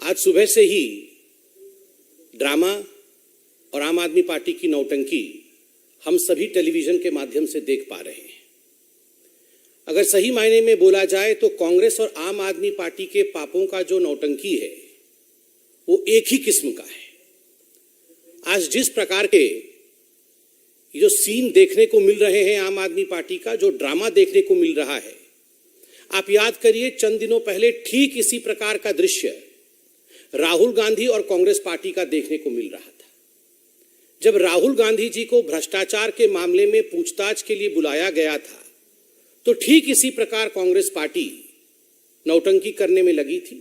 आज सुबह से ही ड्रामा और आम आदमी पार्टी की नौटंकी हम सभी टेलीविजन के माध्यम से देख पा रहे हैं। अगर सही मायने में बोला जाए तो कांग्रेस और आम आदमी पार्टी के पापों का जो नौटंकी है वो एक ही किस्म का है। आज जिस प्रकार के जो सीन देखने को मिल रहे हैं आम आदमी पार्टी का, जो ड्रामा देखने को मिल रहा है, आप याद करिए चंद दिनों पहले ठीक इसी प्रकार का दृश्य राहुल गांधी और कांग्रेस पार्टी का देखने को मिल रहा था। जब राहुल गांधी जी को भ्रष्टाचार के मामले में पूछताछ के लिए बुलाया गया था तो ठीक इसी प्रकार कांग्रेस पार्टी नौटंकी करने में लगी थी।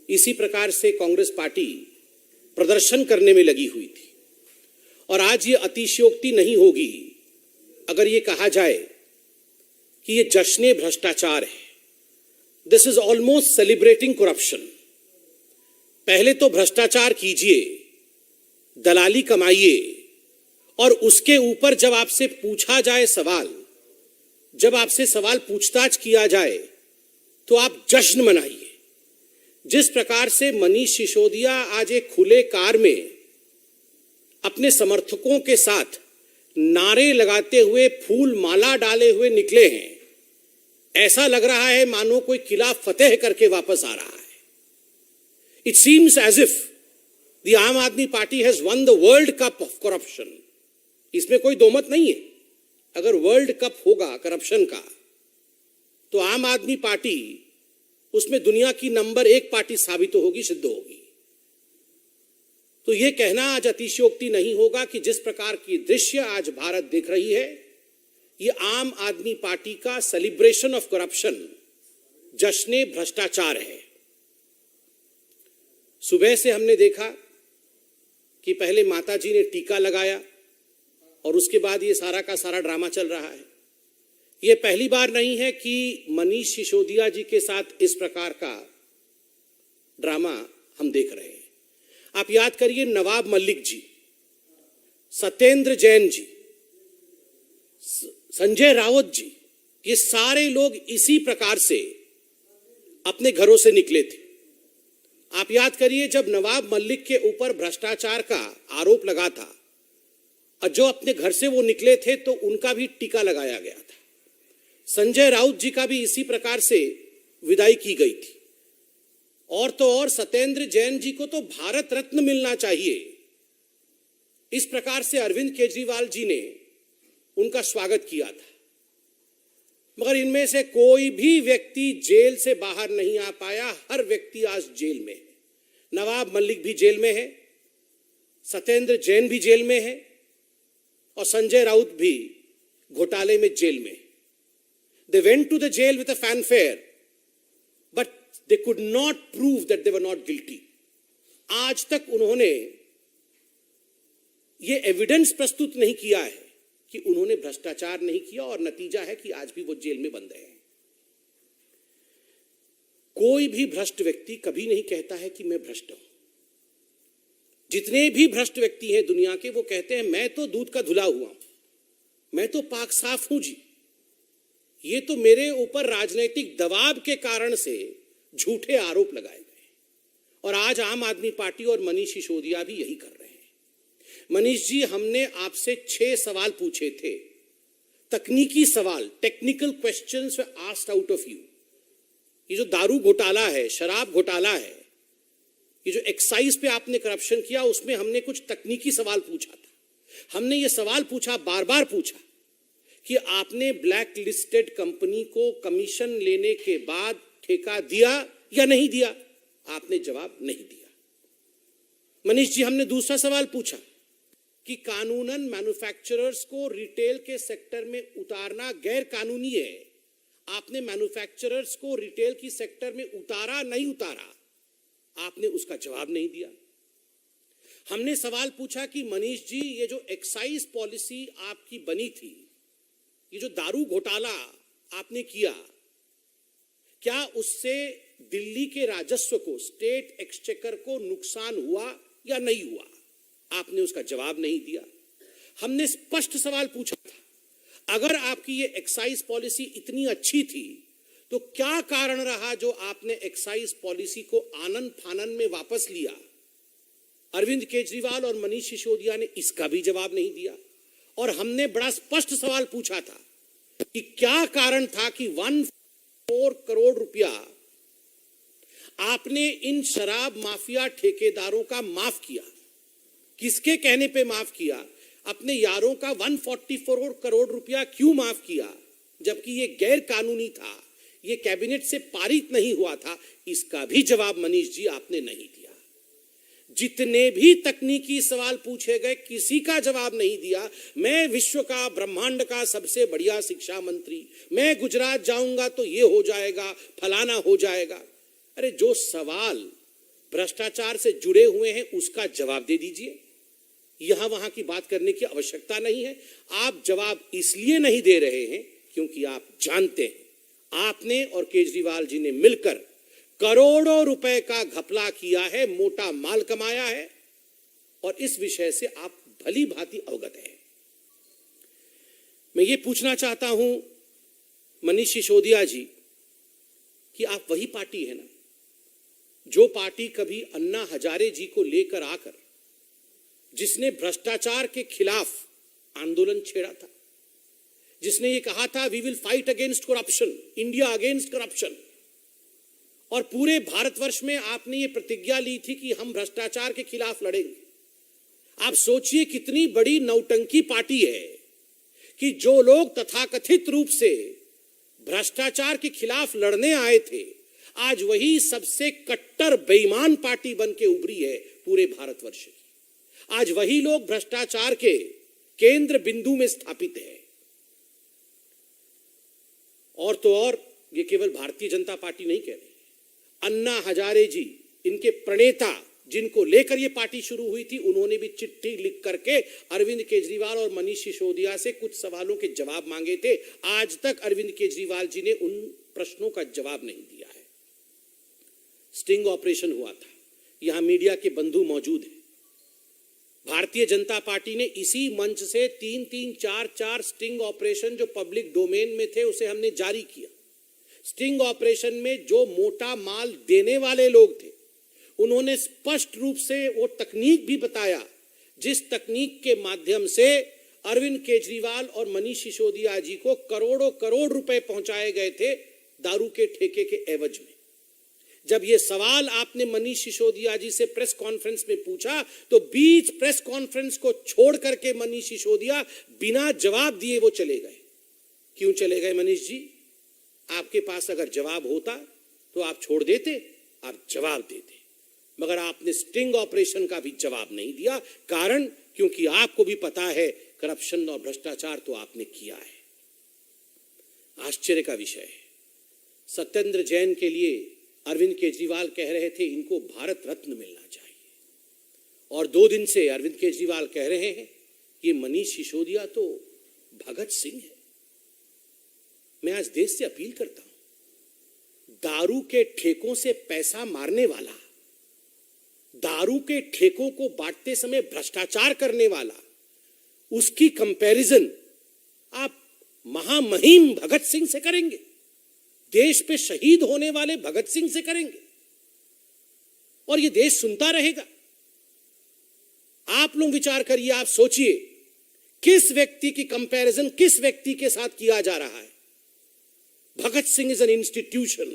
इसी प्रकार से कांग्रेस पार्टी प्रदर्शन करने में लगी हुई थी। और आज ये अतिशयोक्ति नहीं होगी अगर ये कहा जाए कि ये जश्न भ्रष्टाचार है। This is almost celebrating corruption. पहले तो भ्रष्टाचार कीजिए, दलाली कमाइए, और उसके ऊपर जब आपसे पूछा जाए सवाल, जब आपसे सवाल पूछताछ किया जाए तो आप जश्न मनाइए। जिस प्रकार से मनीष सिसोदिया आज एक खुले कार में अपने समर्थकों के साथ नारे लगाते हुए, फूल माला डाले हुए निकले हैं, ऐसा लग रहा है मानो कोई किला फतेह करके वापस आ रहा है। It seems as if the आम Aadmi party has won the World Cup of corruption। इसमें कोई दो मत नहीं है। अगर वर्ल्ड कप होगा करप्शन का तो आम आदमी पार्टी उसमें दुनिया की नंबर 1 पार्टी साबित होगी, सिद्ध होगी। तो यह कहना आज अतिशयोक्ति नहीं होगा कि जिस प्रकार की दृश्य आज भारत देख रही है, यह आम आदमी पार्टी का सेलिब्रेशन ऑफ करप्शन, जश्न भ्रष्टाचार है। सुबह से हमने देखा कि पहले माताजी ने टीका लगाया और उसके बाद ये सारा का सारा ड्रामा चल रहा है। ये पहली बार नहीं है कि मनीष सिसोदिया जी के साथ इस प्रकार का ड्रामा हम देख रहे हैं। आप याद करिए नवाब मलिक जी, सत्येंद्र जैन जी, संजय राउत जी, ये सारे लोग इसी प्रकार से अपने घरों से निकले थे। आप याद करिए जब नवाब मलिक के ऊपर भ्रष्टाचार का आरोप लगा था और जो अपने घर से वो निकले थे तो उनका भी टीका लगाया गया था। संजय राउत जी का भी इसी प्रकार से विदाई की गई थी। और तो और सत्येंद्र जैन जी को तो भारत रत्न मिलना चाहिए। इस प्रकार से अरविंद केजरीवाल जी ने उनका स्वागत किया था। मगर इनमें से कोई भी व्यक्ति जेल से बाहर नहीं आ पाया। हर व्यक्ति आज जेल में है। नवाब मलिक भी जेल में है, सत्येंद्र जैन भी जेल में है और संजय राउत भी घोटाले में जेल में। They went to the jail with a fanfare, but they could not prove that they were not guilty। आज तक उन्होंने ये एविडेंस प्रस्तुत नहीं किया है कि उन्होंने भ्रष्टाचार नहीं किया, और नतीजा है कि आज भी वो जेल में बंद है। कोई भी भ्रष्ट व्यक्ति कभी नहीं कहता है कि मैं भ्रष्ट हूं। जितने भी भ्रष्ट व्यक्ति हैं दुनिया के, वो कहते हैं मैं तो दूध का धुला हुआ हूं, मैं तो पाक साफ हूं जी। ये तो मेरे ऊपर राजनीतिक दबाव के कारण से झूठे आरोप लगाए गए। और आज आम आदमी पार्टी और मनीष सिसोदिया भी यही कर रहे हैं। मनीष जी, हमने आपसे 6 सवाल पूछे थे, तकनीकी सवाल, technical questions were asked out of you. ये जो दारू घोटाला है, शराब घोटाला है, ये जो एक्साइज पे आपने करप्शन किया, उसमें हमने कुछ तकनीकी सवाल पूछा था। हमने ये सवाल पूछा, बार बार पूछा, कि आपने ब्लैक लिस्टेड कंपनी को कमीशन लेने के बाद ठेका दिया या नहीं दिया। आपने जवाब नहीं दिया। मनीष जी, हमने दूसरा सवाल पूछा कि कानूनन मैन्युफैक्चरर्स को रिटेल के सेक्टर में उतारना गैर कानूनी है। आपने मैन्युफैक्चरर्स को रिटेल की सेक्टर में उतारा नहीं उतारा। आपने उसका जवाब नहीं दिया। हमने सवाल पूछा कि मनीष जी, ये जो एक्साइज पॉलिसी आपकी बनी थी, ये जो दारू घोटाला आपने किया, क्या उससे दिल्ली के राजस्व को, स्टेट एक्सचेकर को नुकसान हुआ या नहीं हुआ? आपने उसका जवाब नहीं दिया। हमने स्पष्ट सवाल पूछा था, अगर आपकी ये एक्साइज पॉलिसी इतनी अच्छी थी तो क्या कारण रहा जो आपने एक्साइज पॉलिसी को आनन फानन में वापस लिया? अरविंद केजरीवाल और मनीष सिसोदिया ने इसका भी जवाब नहीं दिया। और हमने बड़ा स्पष्ट सवाल पूछा था कि क्या कारण था कि 1.4 करोड़ रुपया आपने इन शराब माफिया ठेकेदारों का माफ किया। किसके कहने पे माफ किया? अपने यारों का 144 करोड़ रुपया क्यों माफ किया, जबकि ये गैर कानूनी था, ये कैबिनेट से पारित नहीं हुआ था? इसका भी जवाब मनीष जी आपने नहीं दिया। जितने भी तकनीकी सवाल पूछे गए किसी का जवाब नहीं दिया। मैं विश्व का, ब्रह्मांड का सबसे बढ़िया शिक्षा मंत्री, मैं गुजरात जाऊंगा तो ये हो जाएगा, फलाना हो जाएगा। अरे जो सवाल भ्रष्टाचार से जुड़े हुए हैं उसका जवाब दे दीजिए। यहां वहां की बात करने की आवश्यकता नहीं है। आप जवाब इसलिए नहीं दे रहे हैं क्योंकि आप जानते हैं आपने और केजरीवाल जी ने मिलकर करोड़ों रुपए का घपला किया है, मोटा माल कमाया है, और इस विषय से आप भली भांति अवगत हैं। मैं ये पूछना चाहता हूं मनीष सिसोदिया जी कि आप वही पार्टी है ना जो पार्टी कभी अन्ना हजारे जी को लेकर आकर जिसने भ्रष्टाचार के खिलाफ आंदोलन छेड़ा था, जिसने ये कहा था we will fight against corruption, India against corruption, और पूरे भारतवर्ष में आपने ये प्रतिज्ञा ली थी कि हम भ्रष्टाचार के खिलाफ लड़ेंगे। आप सोचिए कितनी बड़ी नौटंकी पार्टी है कि जो लोग तथाकथित रूप से भ्रष्टाचार के खिलाफ लड़ने आए थे, आज वही सबसे कट्टर बेईमान पार्टी बन के उभरी है पूरे भारतवर्ष की। आज वही लोग भ्रष्टाचार के केंद्र बिंदु में स्थापित है। और तो और ये केवल भारतीय जनता पार्टी नहीं कह रही, अन्ना हजारे जी, इनके प्रणेता जिनको लेकर ये पार्टी शुरू हुई थी, उन्होंने भी चिट्ठी लिख करके अरविंद केजरीवाल और मनीष सिसोदिया से कुछ सवालों के जवाब मांगे थे। आज तक अरविंद केजरीवाल जी ने उन प्रश्नों का जवाब नहीं दिया है। स्टिंग ऑपरेशन हुआ था, यहां मीडिया के बंधु मौजूद हैं। भारतीय जनता पार्टी ने इसी मंच से 3-4 स्टिंग ऑपरेशन जो पब्लिक डोमेन में थे उसे हमने जारी किया। स्टिंग ऑपरेशन में जो मोटा माल देने वाले लोग थे उन्होंने स्पष्ट रूप से वो तकनीक भी बताया जिस तकनीक के माध्यम से अरविंद केजरीवाल और मनीष सिसोदिया जी को करोड़ों करोड़ रुपए पहुंचाए गए थे दारू के ठेके के एवज में। जब ये सवाल आपने मनीष सिसोदिया जी से प्रेस कॉन्फ्रेंस में पूछा तो बीच प्रेस कॉन्फ्रेंस को छोड़ करके मनीष सिसोदिया बिना जवाब दिए वो चले गए। क्यों चले गए मनीष जी? आपके पास अगर जवाब होता तो आप छोड़ देते, आप जवाब देते, मगर आपने स्टिंग ऑपरेशन का भी जवाब नहीं दिया। कारण क्योंकि आपको भी पता है करप्शन और भ्रष्टाचार तो आपने किया है। आश्चर्य का विषय है, सत्येंद्र जैन के लिए अरविंद केजरीवाल कह रहे थे इनको भारत रत्न मिलना चाहिए, और 2 दिन से अरविंद केजरीवाल कह रहे हैं कि मनीष सिसोदिया तो भगत सिंह है। मैं आज देश से अपील करता हूं, दारू के ठेकों से पैसा मारने वाला, दारू के ठेकों को बांटते समय भ्रष्टाचार करने वाला, उसकी कंपैरिजन आप महामहिम भगत सिंह से करेंगे, देश पे शहीद होने वाले भगत सिंह से करेंगे, और ये देश सुनता रहेगा। आप लोग विचार करिए, आप सोचिए किस व्यक्ति की कंपैरिजन किस व्यक्ति के साथ किया जा रहा है। Bhagat Singh is an institution,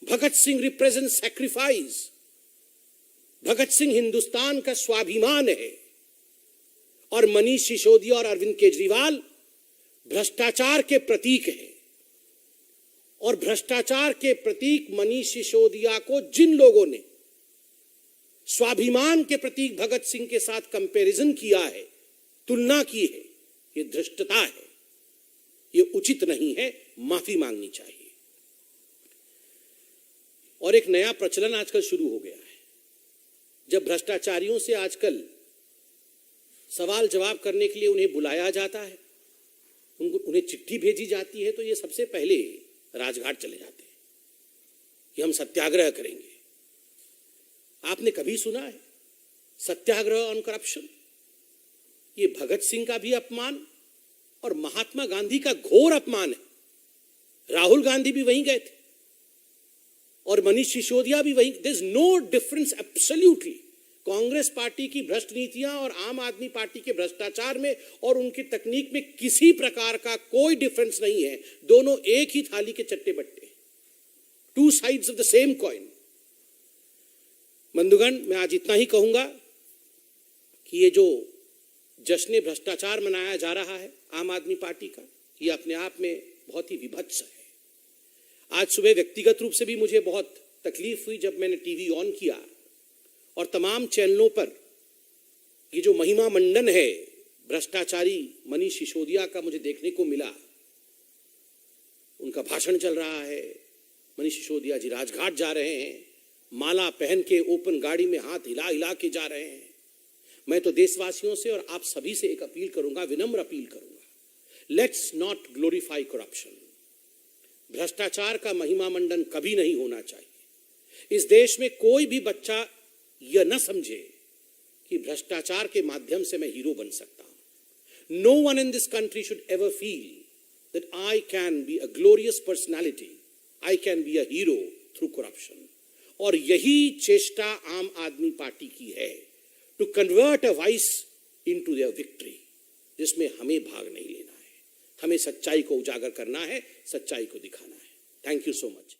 Bhagat Singh represent sacrifice, Bhagat Singh Hindustan का स्वाभिमान है, और मनीष सिसोदिया और अरविंद केजरीवाल भ्रष्टाचार के प्रतीक हैं। और भ्रष्टाचार के प्रतीक मनीष सिसोदिया को जिन लोगों ने स्वाभिमान के प्रतीक भगत सिंह के साथ कंपैरिजन किया है, तुलना की है, ये धृष्टता है, ये उचित नहीं है, माफी मांगनी चाहिए। और एक नया प्रचलन आजकल शुरू हो गया है, जब भ्रष्टाचारियों से आजकल सवाल जवाब करने के लिए उन्हें बुलाया जाता है, उन्हें चिट्ठी भेजी जाती है, तो ये सबसे पहले राजघाट चले जाते हैं कि हम सत्याग्रह करेंगे। आपने कभी सुना है सत्याग्रह ऑन करप्शन? ये भगत सिंह का भी अपमान और महात्मा गांधी का घोर अपमान है। राहुल गांधी भी वहीं गए थे और मनीष सिसोदिया भी वहीं। There is no difference absolutely Congress party की भ्रष्ट नीतियां और आम आदमी पार्टी के भ्रष्टाचार में और उनकी तकनीक में किसी प्रकार का कोई डिफरेंस नहीं है। दोनों एक ही थाली के चट्टे बट्टे, two sides of the same coin. बंधुगण, मैं आज इतना ही कहूंगा कि ये जो जश्न भ्रष्टाचार मनाया जा रहा है आम आदमी पार्टी का, ये अपने आप में बहुत ही विभत्स है। आज सुबह व्यक्तिगत रूप से भी मुझे बहुत तकलीफ हुई जब मैंने टीवी ऑन किया और तमाम चैनलों पर ये जो महिमा मंडन है भ्रष्टाचारी मनीष सिसोदिया का मुझे देखने को मिला। उनका भाषण चल रहा है, मनीष सिसोदिया जी राजघाट जा रहे हैं, माला पहन के ओपन गाड़ी में हाथ हिला हिला के जा रहे हैं। मैं तो देशवासियों से और आप सभी से एक अपील करूंगा, विनम्र अपील करूंगा, लेट्स नॉट ग्लोरीफाई करप्शन। भ्रष्टाचार का महिमा मंडन कभी नहीं होना चाहिए। इस देश में कोई भी बच्चा यह न समझे कि भ्रष्टाचार के माध्यम से मैं हीरो बन सकता हूं। No one in this country should ever feel that I can be a glorious personality, I can be a hero through corruption. और यही चेष्टा आम आदमी पार्टी की है, to convert a vice into their victory, जिसमें हमें भाग नहीं लेना है। हमें सच्चाई को उजागर करना है, सच्चाई को दिखाना है। Thank you so much.